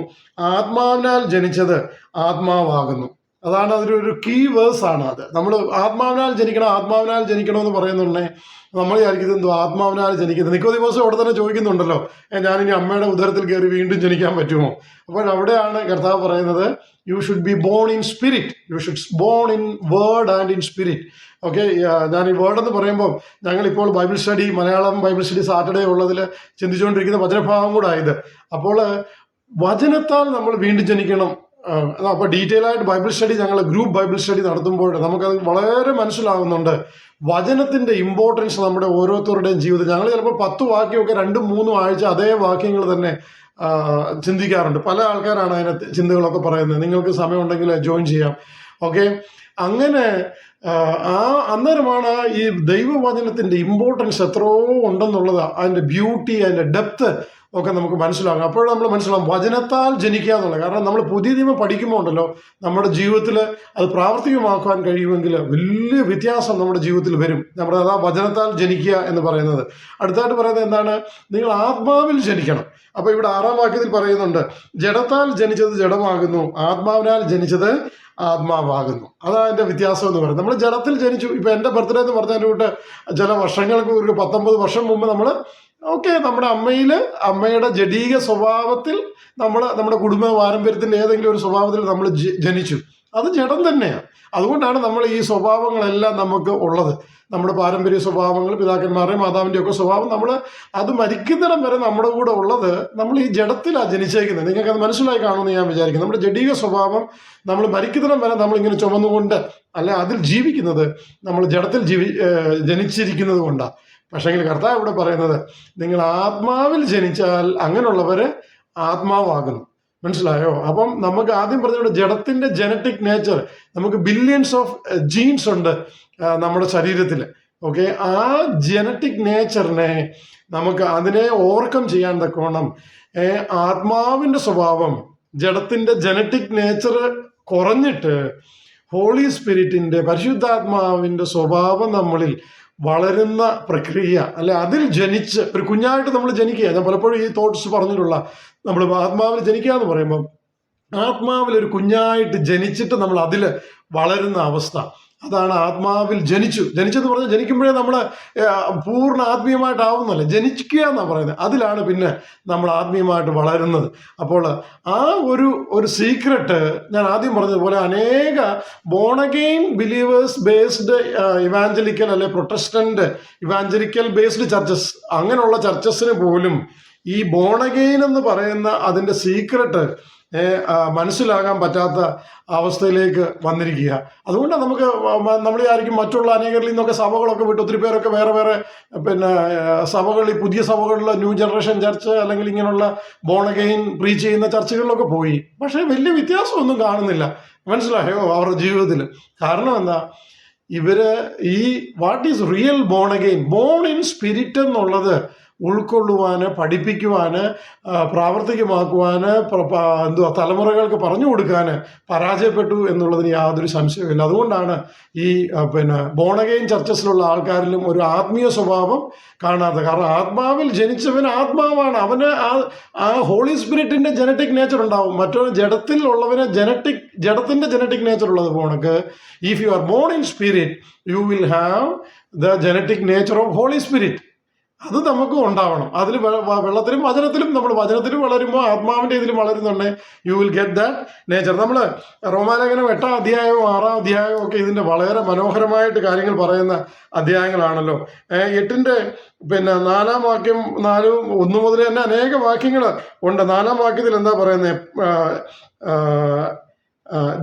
ആത്മാവിനാൽ ജനിച്ചത് ആത്മാവാകുന്നു. അതാണ് അതിലൊരു കീ വേഴ്സ് ആണ്. അത് നമ്മൾ ആത്മാവിനാൽ ജനിക്കണം എന്ന് പറയുന്നുണ്ടേ നമ്മൾ വിചാരിക്കുന്നത് എന്തോ ആത്മാവിനാൽ ജനിക്കുന്നത്. നിക്കോദിമോസ് അവിടെ തന്നെ ചോദിക്കുന്നുണ്ടല്ലോ, ഞാനിനി അമ്മയുടെ ഉദരത്തിൽ കയറി വീണ്ടും ജനിക്കാൻ പറ്റുമോ? അപ്പോൾ അവിടെയാണ് കർത്താവ് പറയുന്നത്, U should be bone in spirit, you should born in word and in spirit. Okay, ഞാൻ ഈ വേർഡ് എന്ന് പറയുമ്പോൾ ഞങ്ങളിപ്പോൾ Bible study, Malayalam Bible study Saturday ഉള്ളതിൽ ചിന്തിച്ചുകൊണ്ടിരിക്കുന്ന വചനഭാവം കൂടെ ആയത്. അപ്പോൾ വചനത്താൽ നമ്മൾ വീണ്ടും ജനിക്കണം. അപ്പോൾ ഡീറ്റെയിൽ ആയിട്ട് ബൈബിൾ സ്റ്റഡി, ഞങ്ങൾ ഗ്രൂപ്പ് ബൈബിൾ സ്റ്റഡി നടത്തുമ്പോൾ നമുക്കത് വളരെ മനസ്സിലാവുന്നുണ്ട് വചനത്തിന്റെ ഇമ്പോർട്ടൻസ് നമ്മുടെ ഓരോരുത്തരുടെയും ജീവിതം. ഞങ്ങൾ ചിലപ്പോൾ 10 വാക്യമൊക്കെ 2-3 ആഴ്ച അതേ വാക്യങ്ങൾ തന്നെ ചിന്തിക്കാറുണ്ട്. പല ആൾക്കാരാണ് അതിനെ ചിന്തകളൊക്കെ പറയുന്നത്. നിങ്ങൾക്ക് സമയമുണ്ടെങ്കിൽ ജോയിൻ ചെയ്യാം. ഓക്കെ, അങ്ങനെ അന്നേരമാണ് ഈ ദൈവവചനത്തിന്റെ ഇമ്പോർട്ടൻസ് എത്രയോ ഉണ്ടെന്നുള്ളത്, അതിന്റെ ബ്യൂട്ടി, അതിന്റെ ഡെപ്ത് ഒക്കെ നമുക്ക് മനസ്സിലാകും. അപ്പോഴും നമ്മൾ മനസ്സിലാകും വചനത്താൽ ജനിക്കുക എന്നുള്ളത്. കാരണം നമ്മൾ പുതിയ നിയമം പഠിക്കുമ്പോൾ ഉണ്ടല്ലോ, നമ്മുടെ ജീവിതത്തിൽ അത് പ്രാവർത്തികമാക്കാൻ കഴിയുമെങ്കിൽ വലിയ വ്യത്യാസം നമ്മുടെ ജീവിതത്തിൽ വരും. നമ്മുടെ അതാ വചനത്താൽ ജനിക്കുക എന്ന് പറയുന്നത്. അടുത്തായിട്ട് പറയുന്നത് എന്താണ്? നിങ്ങൾ ആത്മാവിൽ ജനിക്കണം. അപ്പൊ ഇവിടെ 6-ാം വാക്യത്തിൽ പറയുന്നുണ്ട്, ജഡത്താൽ ജനിച്ചത് ജഡമാകുന്നു, ആത്മാവിനാൽ ജനിച്ചത് ആത്മാവാകുന്നു. അതാ അതിന്റെ വ്യത്യാസം എന്ന് പറയുന്നത്. നമ്മൾ ജഡത്തിൽ ജനിച്ചു. ഇപ്പൊ എന്റെ ബർത്ത്ഡേ എന്ന് പറഞ്ഞതിന്റെ കൂട്ട് ചില വർഷങ്ങൾക്ക്, ഒരു 19 വർഷം മുമ്പ് നമ്മൾ നമ്മുടെ അമ്മയുടെ ജഡീക സ്വഭാവത്തിൽ നമ്മുടെ കുടുംബ പാരമ്പര്യത്തിന്റെ ഏതെങ്കിലും ഒരു സ്വഭാവത്തിൽ നമ്മൾ ജനിച്ചു. അത് ജഡം തന്നെയാണ്. അതുകൊണ്ടാണ് നമ്മൾ ഈ സ്വഭാവങ്ങളെല്ലാം നമുക്ക് ഉള്ളത്. നമ്മുടെ പാരമ്പര്യ സ്വഭാവങ്ങൾ, പിതാക്കന്മാരുടെയും മാതാവിന്റെ ഒക്കെ സ്വഭാവം, നമ്മൾ അത് മരിക്കുന്നിടം വരെ നമ്മുടെ കൂടെ ഉള്ളത് നമ്മൾ ഈ ജഡത്തിലാണ് ജനിച്ചേക്കുന്നത്. നിങ്ങൾക്ക് അത് മനസ്സിലായി കാണുമെന്ന് ഞാൻ വിചാരിക്കുന്നു. നമ്മുടെ ജഡീക സ്വഭാവം നമ്മൾ മരിക്കുന്നിടം വരെ നമ്മളിങ്ങനെ ചുമന്നുകൊണ്ട് അതിൽ ജീവിക്കുന്നത് നമ്മൾ ജഡത്തിൽ ജനിച്ചിരിക്കുന്നത് കൊണ്ടാണ്. പക്ഷേങ്കിൽ കർത്താവ് ഇവിടെ പറയുന്നത്, നിങ്ങൾ ആത്മാവിൽ ജനിച്ചാൽ അങ്ങനെയുള്ളവര് ആത്മാവാകുന്നു. മനസ്സിലായോ? അപ്പം നമുക്ക് ആദ്യം പറഞ്ഞ ജഡത്തിന്റെ ജനറ്റിക് നേച്ചർ, നമുക്ക് ബില്യൺസ് ഓഫ് ജീൻസ് ഉണ്ട് നമ്മുടെ ശരീരത്തിൽ. ഓക്കെ, ആ ജനറ്റിക് നേച്ചറിനെ നമുക്ക് അതിനെ ഓവർകം ചെയ്യാൻ തക്കോണം ആത്മാവിന്റെ സ്വഭാവം, ജഡത്തിന്റെ ജനറ്റിക് നേച്ചർ കുറഞ്ഞിട്ട് ഹോളി സ്പിരിറ്റിന്റെ, പരിശുദ്ധാത്മാവിന്റെ സ്വഭാവം നമ്മളിൽ വളരുന്ന പ്രക്രിയ, അതിൽ ജനിച്ച് ഒരു കുഞ്ഞായിട്ട് നമ്മൾ ജനിക്കുക. ഞാൻ പലപ്പോഴും ഈ തോട്ട്സ് പറഞ്ഞിട്ടുള്ള, നമ്മൾ ആത്മാവിൽ ജനിക്കുക എന്ന് പറയുമ്പോൾ ആത്മാവിൽ ഒരു കുഞ്ഞായിട്ട് ജനിച്ചിട്ട് നമ്മൾ അതിൽ വളരുന്ന അവസ്ഥ, അതാണ് ആത്മാവിൽ ജനിച്ചെന്ന് പറഞ്ഞാൽ ജനിക്കുമ്പോഴേ നമ്മൾ പൂർണ്ണ ആത്മീയമായിട്ടാവുന്നല്ലേ, ജനിക്കുക എന്നാണ് പറയുന്നത്. അതിലാണ് പിന്നെ നമ്മൾ ആത്മീയമായിട്ട് വളരുന്നത്. അപ്പോൾ ആ ഒരു സീക്രട്ട് ഞാൻ ആദ്യം പറഞ്ഞതുപോലെ അനേക born again believers based evangelical Protestant evangelical based churches, അങ്ങനെയുള്ള ചർച്ചസിന് പോലും ഈ ബോൺ അഗെയിൻ എന്ന് പറയുന്ന അതിന്റെ സീക്രട്ട് മനസ്സിലാകാൻ പറ്റാത്ത അവസ്ഥയിലേക്ക് വന്നിരിക്കുക. അതുകൊണ്ട് നമ്മൾ ആയിരിക്കും മറ്റുള്ള അനേകരിൽ നിന്നൊക്കെ സഭകളൊക്കെ വിട്ട് ഒത്തിരി പേരൊക്കെ വേറെ സഭകൾ, ഈ പുതിയ സഭകളിൽ ന്യൂ ജനറേഷൻ ചർച്ച് അല്ലെങ്കിൽ ഇങ്ങനെയുള്ള ബോൺ അഗെയിൻ പ്രീച്ച് ചെയ്യുന്ന ചർച്ചുകളിലൊക്കെ പോയി. പക്ഷെ വലിയ വ്യത്യാസമൊന്നും കാണുന്നില്ല. മനസ്സിലായോ അവരുടെ ജീവിതത്തിൽ? കാരണം എന്താ? ഇവര് ഈ what is real born again, bone in spirit എന്നുള്ളത് ഉൾക്കൊള്ളുവാന്, പഠിപ്പിക്കുവാന്, പ്രാവർത്തികമാക്കുവാന്, തലമുറകൾക്ക് പറഞ്ഞു കൊടുക്കാന് പരാജയപ്പെട്ടു എന്നുള്ളതിന് യാതൊരു സംശയവുമില്ല. അതുകൊണ്ടാണ് ഈ ബോൺ അഗെയിൻ ചർച്ചസിലുള്ള ആൾക്കാരിലും ഒരു ആത്മീയ സ്വഭാവം കാണാത്തത്. കാരണം ആത്മാവിൽ ജനിച്ചവൻ ആത്മാവാണ്, അവന് ആ ഹോളി സ്പിരിറ്റിന്റെ ജനറ്റിക് നേച്ചർ ഉണ്ടാവും. മറ്റൊരു ജഡത്തിൽ ഉള്ളവന് ജഡത്തിന്റെ ജനറ്റിക് നേച്ചർ ഉള്ളത് പോണക്ക്, if you are born in spirit you will have the genetic nature of holy spirit. അത് നമുക്ക് ഉണ്ടാവണം. അതിൽ വെള്ളത്തിലും വചനത്തിലും, നമ്മൾ വചനത്തിലും വളരുമ്പോൾ ആത്മാവിൻ്റെ ഇതിലും വളരുന്നുണ്ട്, you will get that nature. നമ്മൾ റോമാലേഖനം 8-ാം അധ്യായവും 6-ാം അധ്യായവും ഒക്കെ ഇതിൻ്റെ വളരെ മനോഹരമായിട്ട് കാര്യങ്ങൾ പറയുന്ന അധ്യായങ്ങളാണല്ലോ. 8-ന്റെ 4-ാം വാക്യം, 1 മുതൽ തന്നെ അനേക വാക്യങ്ങൾ ഉണ്ട്. 4-ാം വാക്യത്തിൽ എന്താ പറയുന്നത്?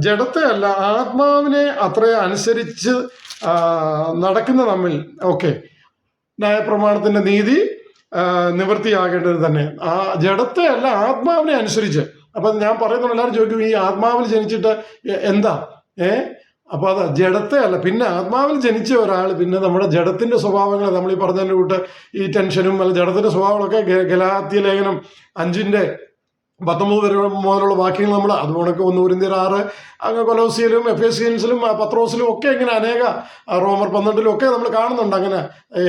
ജഡത്തെ അല്ല ആത്മാവിനെ അത്ര അനുസരിച്ച് നടക്കുന്ന നമ്മിൽ ന്യായപ്രമാണത്തിന്റെ നീതി നിവൃത്തിയാകേണ്ടത് തന്നെ. ആ ജഡത്തെ അല്ല ആത്മാവിനെ അനുസരിച്ച്. അപ്പൊ ഞാൻ പറയുന്നത് എല്ലാവരും ചോദിക്കും, ഈ ആത്മാവിൽ ജനിച്ചിട്ട് എന്താ? അപ്പൊ അത് ജഡത്തെ അല്ല, പിന്നെ ആത്മാവിൽ ജനിച്ച ഒരാൾ പിന്നെ നമ്മുടെ ജഡത്തിന്റെ സ്വഭാവങ്ങൾ, നമ്മൾ ഈ പറഞ്ഞതിൻ്റെ കൂട്ട് ഈ ടെൻഷനും അല്ല ജഡത്തിന്റെ സ്വഭാവങ്ങളൊക്കെ ഗലാത്യ ലേഖനം 5-ന്റെ 19 വരെ മുതലുള്ള വാക്യങ്ങൾ നമ്മൾ അതുപോലെ 1 കൊരിന്ത്യർ 6, അങ്ങ് കൊലോസിയിലും എഫേസ്യൻസിലും പത്രോസിലും ഒക്കെ ഇങ്ങനെ അനേക റോമർ 12-ലും ഒക്കെ നമ്മൾ കാണുന്നുണ്ട് അങ്ങനെ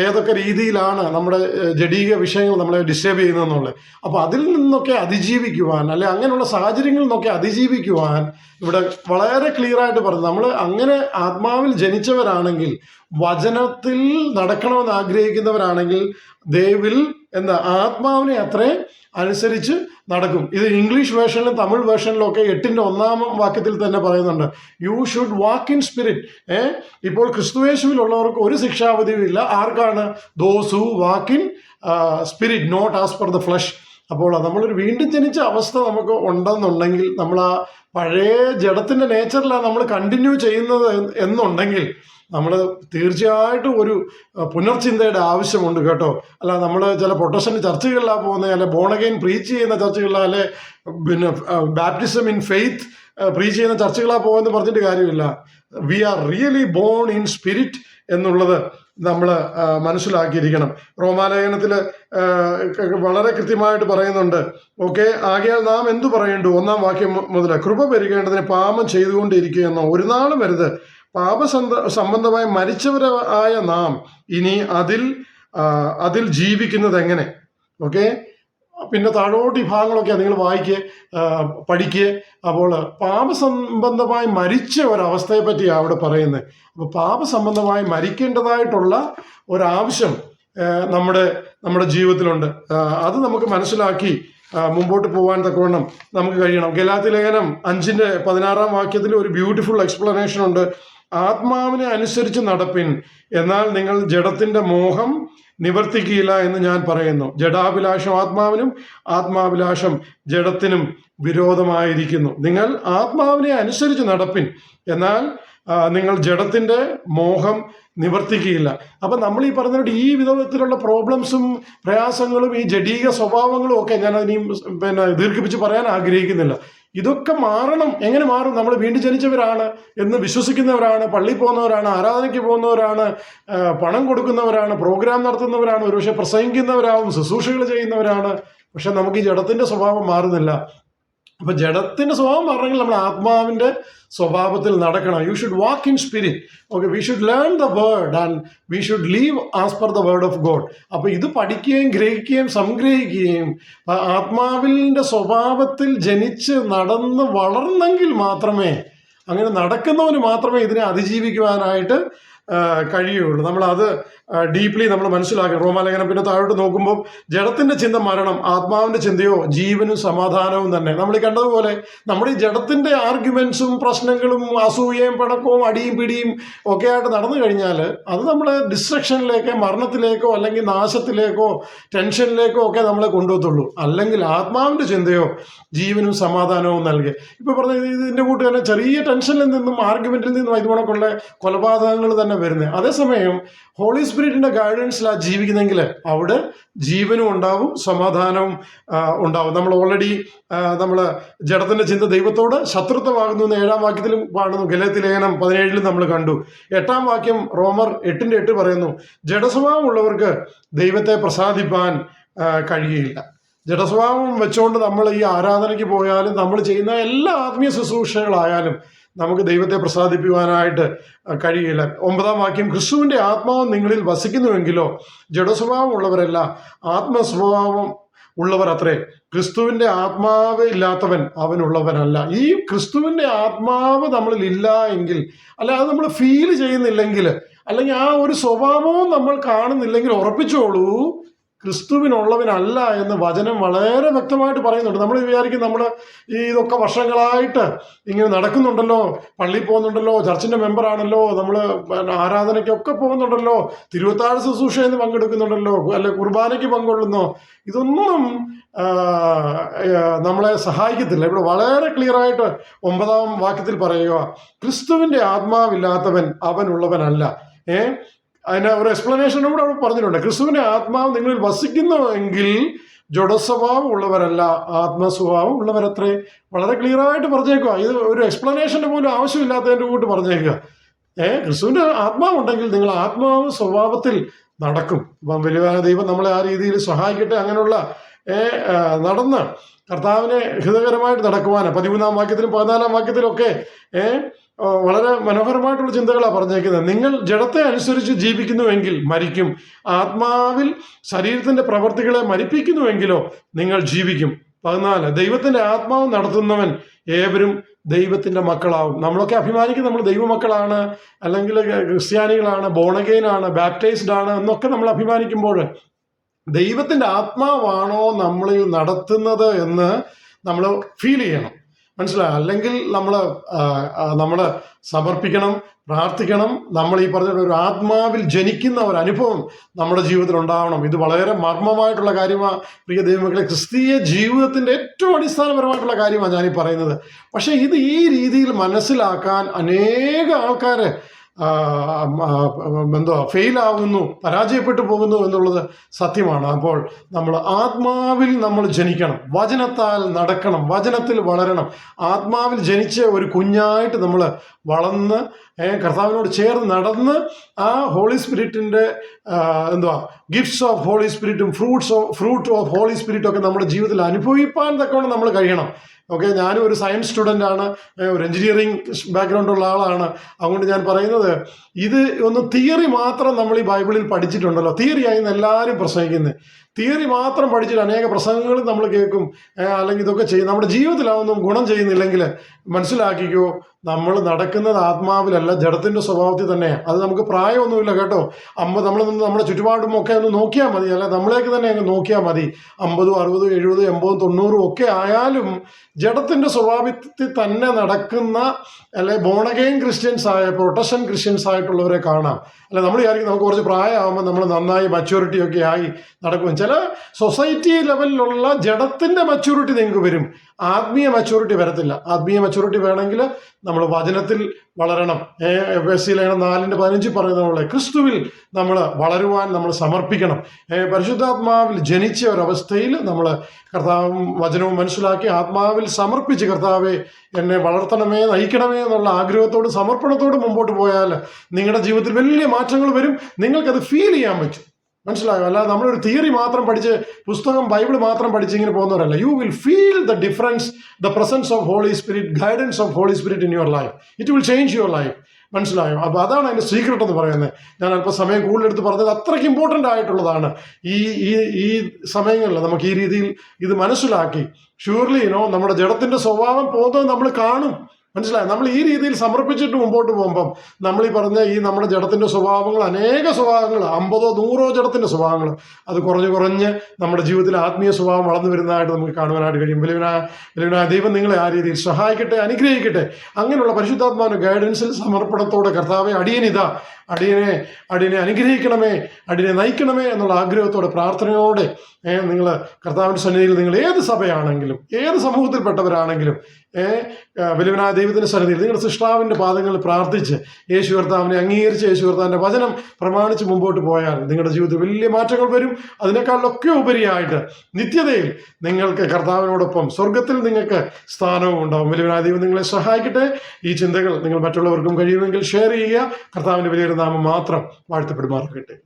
ഏതൊക്കെ രീതിയിലാണ് നമ്മുടെ ജഡീക വിഷയങ്ങൾ നമ്മളെ ഡിസ്റ്റർബ് ചെയ്യുന്നതെന്നുള്ളത്. അപ്പോൾ അതിൽ നിന്നൊക്കെ അതിജീവിക്കുവാൻ, അല്ലെ അങ്ങനെയുള്ള സാഹചര്യങ്ങളിൽ നിന്നൊക്കെ അതിജീവിക്കുവാൻ ഇവിടെ വളരെ ക്ലിയർ ആയിട്ട് പറഞ്ഞു. നമ്മൾ അങ്ങനെ ആത്മാവിൽ ജനിച്ചവരാണെങ്കിൽ, വചനത്തിൽ നടക്കണമെന്ന് ആഗ്രഹിക്കുന്നവരാണെങ്കിൽ ദേവിൽ ആത്മാവിനെ അത്രേ അനുസരിച്ച് നടക്കും. ഇത് ഇംഗ്ലീഷ് വേർഷനിലും തമിഴ് വേർഷനിലും ഒക്കെ 8-ന്റെ 1-ാം വാക്യത്തിൽ തന്നെ പറയുന്നുണ്ട്, you should walk in spirit. ഇപ്പോൾ ക്രിസ്തുയേശുവിലുള്ളവർക്ക് ഒരു ശിക്ഷാവിധിയും ഇല്ല. ആർക്കാണ്? Those who walk in spirit, not as per the flesh. അപ്പോൾ നമ്മളൊരു വീണ്ടും ജനിച്ച അവസ്ഥ നമുക്ക് ഉണ്ടെന്നുണ്ടെങ്കിൽ, നമ്മൾ ആ പഴയ ജഡത്തിന്റെ നേച്ചറിലാണ് നമ്മൾ കണ്ടിന്യൂ ചെയ്യുന്നത് എന്നുണ്ടെങ്കിൽ, നമ്മൾ തീർച്ചയായിട്ടും ഒരു പുനർചിന്തയുടെ ആവശ്യമുണ്ട് കേട്ടോ. അല്ല നമ്മൾ ചില പ്രൊട്ടസ്റ്റന്റ് ചർച്ചുകളിലാണ് പോകുന്നത്, അല്ലെ ബോൺ അഗെയിൻ പ്രീച്ച് ചെയ്യുന്ന ചർച്ചുകളിലാണ്, അല്ലെ ബാപ്റ്റിസം ഇൻ ഫെയ്ത്ത് പ്രീച്ച് ചെയ്യുന്ന ചർച്ചുകളാണ് പോകുമെന്ന് പറഞ്ഞിട്ട് കാര്യമില്ല. We are really born in spirit എന്നുള്ളത് നമ്മൾ മനസ്സിലാക്കിയിരിക്കണം. റോമാലേഖനത്തിൽ വളരെ കൃത്യമായിട്ട് പറയുന്നുണ്ട്. ആകയാൽ നാം എന്തു പറയേണ്ടു? 1-ാം വാക്യം മുതൽ, കൃപ പെരുകേണ്ടതിന് പാപം ചെയ്തുകൊണ്ടിരിക്കുകയെന്നോ ഒരു നാളും വരുത്. സംബന്ധമായി മരിച്ചവരായ നാം ഇനി അതിൽ ജീവിക്കുന്നത് എങ്ങനെ? പിന്നെ താഴോട്ട് ഈ ഭാഗങ്ങളൊക്കെ നിങ്ങൾ പഠിക്കുക. അപ്പോൾ പാപസംബന്ധമായി മരിച്ച ഒരവസ്ഥയെ പറ്റിയാണ് അവിടെ പറയുന്നത്. അപ്പോൾ പാപസംബന്ധമായി മരിക്കേണ്ടതായിട്ടുള്ള ഒരാവശ്യം നമ്മുടെ ജീവിതത്തിലുണ്ട്. അത് നമുക്ക് മനസ്സിലാക്കി മുമ്പോട്ട് പോകാൻ തക്കവണ്ണം നമുക്ക് കഴിയണം. ഗലാത്യ ലേഖനം 5-ന്റെ 16-ാം വാക്യത്തിൽ ഒരു ബ്യൂട്ടിഫുൾ എക്സ്പ്ലനേഷൻ ഉണ്ട്. ആത്മാവിനെ അനുസരിച്ച് നടപ്പിൻ, എന്നാൽ നിങ്ങൾ ജഡത്തിന്റെ മോഹം നിവർത്തിക്കില്ല എന്ന് ഞാൻ പറയുന്നു. ജഡാഭിലാഷം ആത്മാവിനും ആത്മാഭിലാഷം ജഡത്തിനും വിരോധമായിരിക്കുന്നു. നിങ്ങൾ ആത്മാവിനെ അനുസരിച്ച് നടപ്പിൻ, എന്നാൽ നിങ്ങൾ ജഡത്തിന്റെ മോഹം നിവർത്തിക്കുകയില്ല. അപ്പൊ നമ്മൾ ഈ പറഞ്ഞിട്ട് ഈ വിധത്തിലുള്ള പ്രോബ്ലംസും പ്രയാസങ്ങളും ഈ ജഡീക സ്വഭാവങ്ങളും ഒക്കെ ഞാൻ അതിനെയും ദീർഘിപ്പിച്ച് പറയാൻ ആഗ്രഹിക്കുന്നില്ല. ഇതൊക്കെ മാറണം. എങ്ങനെ മാറും? നമ്മൾ വീണ്ടും ജനിച്ചവരാണ് എന്ന് വിശ്വസിക്കുന്നവരാണ്, പള്ളിയിൽ പോകുന്നവരാണ്, ആരാധനയ്ക്ക് പോകുന്നവരാണ്, പണം കൊടുക്കുന്നവരാണ്, പ്രോഗ്രാം നടത്തുന്നവരാണ്, ഒരുപക്ഷെ പ്രസംഗിക്കുന്നവരാവും, ശുശ്രൂഷകൾ ചെയ്യുന്നവരാണ്. പക്ഷെ നമുക്ക് ഈ ജഡത്തിന്റെ സ്വഭാവം മാറുന്നില്ല. അപ്പൊ ജഡത്തിന്റെ സ്വഭാവം മാറണമെങ്കിൽ നമ്മൾ ആത്മാവിന്റെ സ്വഭാവത്തിൽ നടക്കണം. U should walk in spirit. We should learn the word and we should leave as per the word of God. അപ്പൊ ഇത് പഠിക്കുകയും ഗ്രഹിക്കുകയും സംഗ്രഹിക്കുകയും ആത്മാവിന്റെ സ്വഭാവത്തിൽ ജനിച്ച് നടന്ന് വളർന്നെങ്കിൽ മാത്രമേ, അങ്ങനെ നടക്കുന്നവന് മാത്രമേ ഇതിനെ അതിജീവിക്കുവാനായിട്ട് കഴിയുകയുള്ളൂ. നമ്മളത് ഡീപ്ലി നമ്മൾ മനസ്സിലാക്കണം. റോമാലേഖനം പിന്നെ താഴോട്ട് നോക്കുമ്പോൾ ജഡത്തിന്റെ ചിന്ത മരണം, ആത്മാവിന്റെ ചിന്തയോ ജീവനും സമാധാനവും തന്നെ. നമ്മൾ ഈ കണ്ടതുപോലെ നമ്മുടെ ഈ ജഡത്തിന്റെ ആർഗ്യുമെന്റ്സും പ്രശ്നങ്ങളും അസൂയയും പിണക്കവും അടിയും പിടിയും ഒക്കെ ആയിട്ട് നടന്നു കഴിഞ്ഞാൽ അത് നമ്മളെ ഡിസ്ട്രക്ഷനിലേക്കോ മരണത്തിലേക്കോ അല്ലെങ്കിൽ നാശത്തിലേക്കോ ടെൻഷനിലേക്കോ ഒക്കെ നമ്മളെ കൊണ്ടുപോകത്തുള്ളൂ. അല്ലെങ്കിൽ ആത്മാവിന്റെ ചിന്തയോ ജീവനും സമാധാനവും നൽകി. ഇപ്പൊ പറഞ്ഞ ഇതിന്റെ കൂട്ട് തന്നെ ചെറിയ ടെൻഷനിൽ നിന്നും ആർഗ്യുമെന്റിൽ നിന്നും ഇതുകൊണ്ടൊക്കെയുള്ള കൊലപാതകങ്ങൾ തന്നെ വരുന്നത്. അതേസമയം ഹോളി സ്പിരിറ്റിന്റെ ഗൈഡൻസിലാണ് ജീവിക്കുന്നെങ്കിൽ അവിടെ ജീവനും ഉണ്ടാവും, സമാധാനവും ഉണ്ടാവും. നമ്മൾ ഓൾറെഡി നമ്മൾ ജഡത്തിന്റെ ചിന്ത ദൈവത്തോട് ശത്രുത്വമാകുന്നു എന്ന് 7-ാം വാക്യത്തിലും കാണുന്നു. ഗലാത്യ ലേഖനം 17-ലും നമ്മൾ കണ്ടു. 8-ാം വാക്യം റോമർ 8-ന്റെ 8 പറയുന്നു, ജഡസ്വഭാവമുള്ളവർക്ക് ദൈവത്തെ പ്രസാദിപ്പാൻ കഴിയില്ല. ജഡസ്വഭാവം വെച്ചുകൊണ്ട് നമ്മൾ ഈ ആരാധനയ്ക്ക് പോയാലും നമ്മൾ ചെയ്യുന്ന എല്ലാ ആത്മീയ ശുശ്രൂഷകളായാലും നമുക്ക് ദൈവത്തെ പ്രസാദിപ്പിക്കുവാനായിട്ട് കഴിയില്ല. 9-ാം വാക്യം, ക്രിസ്തുവിന്റെ ആത്മാവ് നിങ്ങളിൽ വസിക്കുന്നുവെങ്കിലോ ജഡസ്വഭാവം ഉള്ളവരല്ല ആത്മസ്വഭാവം ഉള്ളവർ അത്രേ. ക്രിസ്തുവിന്റെ ആത്മാവ് ഇല്ലാത്തവൻ അവനുള്ളവനല്ല. ഈ ക്രിസ്തുവിന്റെ ആത്മാവ് നമ്മളിൽ ഇല്ല എങ്കിൽ, അല്ല അത് നമ്മൾ ഫീൽ ചെയ്യുന്നില്ലെങ്കിൽ, അല്ലെങ്കിൽ ആ ഒരു സ്വഭാവവും നമ്മൾ കാണുന്നില്ലെങ്കിൽ ഉറപ്പിച്ചോളൂ, ക്രിസ്തുവിനുള്ളവനല്ല എന്ന് വചനം വളരെ വ്യക്തമായിട്ട് പറയുന്നുണ്ട്. നമ്മൾ വിചാരിക്കും നമ്മൾ ഈ ഇതൊക്കെ വർഷങ്ങളായിട്ട് ഇങ്ങനെ നടക്കുന്നുണ്ടല്ലോ, പള്ളിയിൽ പോകുന്നുണ്ടല്ലോ, ചർച്ചിന്റെ മെമ്പറാണല്ലോ, നമ്മൾ ആരാധനയ്ക്കൊക്കെ പോകുന്നുണ്ടല്ലോ, തിരുവത്താഴ ശുശ്രൂഷയിൽ പങ്കെടുക്കുന്നുണ്ടല്ലോ, അല്ലെ കുർബാനയ്ക്ക് പങ്കൊള്ളുന്നോ, ഇതൊന്നും നമ്മളെ സഹായിക്കത്തില്ല. ഇവിടെ വളരെ ക്ലിയർ ആയിട്ട് 9-ാം വാക്യത്തിൽ പറയുക, ക്രിസ്തുവിന്റെ ആത്മാവില്ലാത്തവൻ അവനുള്ളവനല്ല. അതിന്റെ ഒരു എക്സ്പ്ലനേഷൻ കൂടെ അവിടെ പറഞ്ഞിട്ടുണ്ട്. ക്രിസ്തുവിന്റെ ആത്മാവ് നിങ്ങളിൽ വസിക്കുന്നുവെങ്കിൽ ജഡസ്വഭാവം ഉള്ളവരല്ല, ആത്മസ്വഭാവം ഉള്ളവരത്രേ. വളരെ ക്ലിയർ ആയിട്ട് പറഞ്ഞേക്കുക. ഇത് ഒരു എക്സ്പ്ലനേഷന്റെ പോലും ആവശ്യമില്ലാത്തതിന്റെ കൂട്ട് പറഞ്ഞേക്കുക. ക്രിസ്തുവിന്റെ ആത്മാവുണ്ടെങ്കിൽ നിങ്ങൾ ആത്മാവ് സ്വഭാവത്തിൽ നടക്കും. ഇപ്പം വലിയ ദൈവം നമ്മളെ ആ രീതിയിൽ സഹായിക്കട്ടെ. അങ്ങനെയുള്ള നടന്ന് കർത്താവിനെ ഹിതകരമായിട്ട് നടക്കുവാൻ 13-ാം വാക്യത്തിലും 14-ാം വാക്യത്തിലൊക്കെ വളരെ മനോഹരമായിട്ടുള്ള ചിന്തകളാണ് പറഞ്ഞേക്കുന്നത്. നിങ്ങൾ ജഡത്തെ അനുസരിച്ച് ജീവിക്കുന്നുവെങ്കിൽ മരിക്കും, ആത്മാവിൽ ശരീരത്തിന്റെ പ്രവർത്തികളെ മരിപ്പിക്കുന്നുവെങ്കിലോ നിങ്ങൾ ജീവിക്കും. 14, ദൈവത്തിന്റെ ആത്മാവ് നടത്തുന്നവൻ ഏവരും ദൈവത്തിന്റെ മക്കളാവും. നമ്മളൊക്കെ അഭിമാനിക്കും നമ്മൾ ദൈവമക്കളാണ്, അല്ലെങ്കിൽ ക്രിസ്ത്യാനികളാണ്, ബോണഗെയിനാണ്, ബാപ്റ്റൈസ്ഡ് ആണ് എന്നൊക്കെ നമ്മൾ അഭിമാനിക്കുമ്പോൾ ദൈവത്തിന്റെ ആത്മാവാണോ നമ്മളിൽ നടത്തുന്നത് എന്ന് നമ്മൾ ഫീൽ ചെയ്യണം. മനസ്സിലായോ? അല്ലെങ്കിൽ നമ്മൾ സമർപ്പിക്കണം, പ്രാർത്ഥിക്കണം. നമ്മൾ ഈ പറഞ്ഞ ഒരു ആത്മാവിൽ ജനിക്കുന്ന ഒരു അനുഭവം നമ്മുടെ ജീവിതത്തിൽ ഉണ്ടാവണം. ഇത് വളരെ മർമ്മമായിട്ടുള്ള കാര്യമാണ് പ്രിയ ദൈവമക്കളെ. ക്രിസ്തീയ ജീവിതത്തിന്റെ ഏറ്റവും അടിസ്ഥാനപരമായിട്ടുള്ള കാര്യമാണ് ഞാനീ പറയുന്നത്. പക്ഷെ ഇത് ഈ രീതിയിൽ മനസ്സിലാക്കാൻ അനേക ആൾക്കാർ ഫെയിലാകുന്നു, പരാജയപ്പെട്ടു പോകുന്നു എന്നുള്ളത് സത്യമാണ്. അപ്പോൾ നമ്മൾ ആത്മാവിൽ നമ്മൾ ജനിക്കണം, വചനത്താൽ നടക്കണം, വചനത്തിൽ വളരണം. ആത്മാവിൽ ജനിച്ച ഒരു കുഞ്ഞായിട്ട് നമ്മൾ വളർന്ന് കർത്താവിനോട് ചേർന്ന് നടന്ന് ആ ഹോളി സ്പിരിറ്റിന്റെ ഗിഫ്റ്റ്സ് ഓഫ് ഹോളി സ്പിരിറ്റും ഫ്രൂട്ട് ഓഫ് ഹോളി സ്പിരിറ്റും ഒക്കെ നമ്മുടെ ജീവിതത്തിൽ അനുഭവിപ്പാൻ തക്കവണ്ണം നമ്മൾ കഴിയണം. ഞാനും ഒരു സയൻസ് സ്റ്റുഡൻ്റ് ആണ്, ഒരു എഞ്ചിനീയറിംഗ് ബാക്ക്ഗ്രൗണ്ട് ഉള്ള ആളാണ്. അതുകൊണ്ട് ഞാൻ പറയുന്നത്, ഇത് ഒന്ന് തിയറി മാത്രം നമ്മൾ ഈ ബൈബിളിൽ പഠിച്ചിട്ടുണ്ടല്ലോ, തിയറി ആയി എല്ലാവരും പ്രസംഗിക്കുന്നത്. തിയറി മാത്രം പഠിച്ചിട്ട് അനേക പ്രസംഗങ്ങൾ നമ്മൾ കേൾക്കും, അല്ലെങ്കിൽ ഇതൊക്കെ ചെയ്യും. നമ്മുടെ ജീവിതത്തിൽ അതൊന്നും ഗുണം ചെയ്യുന്നില്ലെങ്കിൽ മനസ്സിലാക്കിക്കോ, നമ്മൾ നടക്കുന്നത് ആത്മാവിലല്ല, ജഡത്തിന്റെ സ്വഭാവത്തിൽ തന്നെയാണ്. അത് നമുക്ക് പ്രായമൊന്നുമില്ല കേട്ടോ. നമ്മൾ നമ്മുടെ ചുറ്റുപാടും ഒക്കെ ഒന്ന് നോക്കിയാൽ മതി, അല്ല നമ്മളേക്ക് തന്നെ അങ്ങ് നോക്കിയാൽ മതി. 50, 60, 70, 80, 90 ഒക്കെ ആയാലും ജഡത്തിന്റെ സ്വഭാവത്തിൽ തന്നെ നടക്കുന്ന, അല്ലെ ബോണഗെയിൻ ക്രിസ്ത്യൻസ് ആയ, പ്രൊട്ടസ്റ്റന്റ് ക്രിസ്ത്യൻസ് ആയിട്ടുള്ളവരെ കാണാം. അല്ല നമ്മൾ വിചാരിക്കും നമുക്ക് കുറച്ച് പ്രായമാകുമ്പോൾ നമ്മൾ നന്നായി മച്യൂരിറ്റി ഒക്കെ ആയി നടക്കും. ചില സൊസൈറ്റി ലെവലിലുള്ള ജഡത്തിന്റെ മച്യൂരിറ്റി നിങ്ങൾക്ക് വരും, ആത്മീയ മച്യൂരിറ്റി വരത്തില്ല. ആത്മീയ മച്യൂരിറ്റി വേണമെങ്കിൽ നമ്മൾ വചനത്തിൽ വളരണം. എഫെസ്യ ലേഖനം 4:15 പറയുന്ന പോലെ ക്രിസ്തുവിൽ നമ്മൾ വളരുവാൻ നമ്മൾ സമർപ്പിക്കണം. പരിശുദ്ധാത്മാവിൽ ജനിച്ച ഒരവസ്ഥയിൽ നമ്മൾ കർത്താവും വചനവും മനസ്സിലാക്കി ആത്മാവിൽ സമർപ്പിച്ച്, കർത്താവെ എന്നെ വളർത്തണമേ, നയിക്കണമേ എന്നുള്ള ആഗ്രഹത്തോട് സമർപ്പണത്തോട് മുമ്പോട്ട് പോയാൽ നിങ്ങളുടെ ജീവിതത്തിൽ വലിയ മാറ്റങ്ങൾ വരും. നിങ്ങൾക്കത് ഫീൽ ചെയ്യാൻ പറ്റും. മനസ്സിലായോ? അല്ലാതെ നമ്മളൊരു തിയറി മാത്രം പഠിച്ച്, പുസ്തകം ബൈബിൾ മാത്രം പഠിച്ച് ഇങ്ങനെ പോകുന്നവരല്ല. You will feel the difference, the presence of holy spirit, guidance of holy spirit in your life. It will change your life. മനസ്സിലായോ? അപ്പോൾ അതാണ് അതിൻ്റെ സീക്രട്ട് എന്ന് പറയുന്നത്. ഞാൻ അല്പം സമയം കൂടുതലെടുത്ത് പറഞ്ഞത് അത്രയ്ക്ക് ഇമ്പോർട്ടൻ്റ് ആയിട്ടുള്ളതാണ്. ഈ സമയങ്ങളിൽ നമുക്ക് ഈ രീതിയിൽ ഇത് മനസ്സിലാക്കി, ഷ്യൂർലി നമ്മുടെ ജഡത്തിൻ്റെ സ്വഭാവം പോകുന്നത് നമ്മൾ കാണും. മനസ്സിലായി? നമ്മൾ ഈ രീതിയിൽ സമർപ്പിച്ചിട്ട് മുമ്പോട്ട് പോകുമ്പം നമ്മൾ ഈ പറഞ്ഞ നമ്മുടെ ജഡത്തിന്റെ സ്വഭാവങ്ങൾ, അനേക സ്വഭാവങ്ങൾ, 50 100 ജഡത്തിന്റെ സ്വഭാവങ്ങൾ, അത് കുറഞ്ഞ് നമ്മുടെ ജീവിതത്തിൽ ആത്മീയ സ്വഭാവം വളർന്നു വരുന്നതായിട്ട് നമുക്ക് കാണുവാനായിട്ട് കഴിയും. വലിയവനായ ദൈവം നിങ്ങളെ ആ രീതിയിൽ സഹായിക്കട്ടെ, അനുഗ്രഹിക്കട്ടെ. അങ്ങനെയുള്ള പരിശുദ്ധാത്മാവിന്റെ ഗൈഡൻസിൽ സമർപ്പണത്തോടെ കർത്താവെ അടിയനിതാ, അടിയനെ അനുഗ്രഹിക്കണമേ, അടിയനെ നയിക്കണമേ എന്നുള്ള ആഗ്രഹത്തോടെ, പ്രാർത്ഥനയോടെ നിങ്ങൾ കർത്താവിന്റെ സന്നിധിയിൽ, നിങ്ങൾ ഏത് സഭയാണെങ്കിലും, ഏത് സമൂഹത്തിൽപ്പെട്ടവരാണെങ്കിലും, വലിയവനായ ദൈവത്തിന്റെ സന്നിധിയിൽ നിങ്ങളുടെ സൃഷ്ടാവിന്റെ പാദങ്ങളിൽ പ്രാർത്ഥിച്ച് യേശു കർത്താവിനെ അംഗീകരിച്ച് യേശു കർത്താവിന്റെ വചനം പ്രമാണിച്ച് മുമ്പോട്ട് പോയാൽ നിങ്ങളുടെ ജീവിതത്തിൽ വലിയ മാറ്റങ്ങൾ വരും. അതിനേക്കാളൊക്കെ ഉപരിയായിട്ട് നിത്യതയിൽ നിങ്ങൾക്ക് കർത്താവിനോടൊപ്പം സ്വർഗത്തിൽ നിങ്ങൾക്ക് സ്ഥാനവും ഉണ്ടാവും. വലിയവനായ ദൈവം നിങ്ങളെ സഹായിക്കട്ടെ. ഈ ചിന്തകൾ നിങ്ങൾ മറ്റുള്ളവർക്കും കഴിയുമെങ്കിൽ ഷെയർ ചെയ്യുക. കർത്താവിന്റെ വലിയൊരു നാമം മാത്രം വാഴ്ത്തപ്പെടുമാറാകട്ടെ.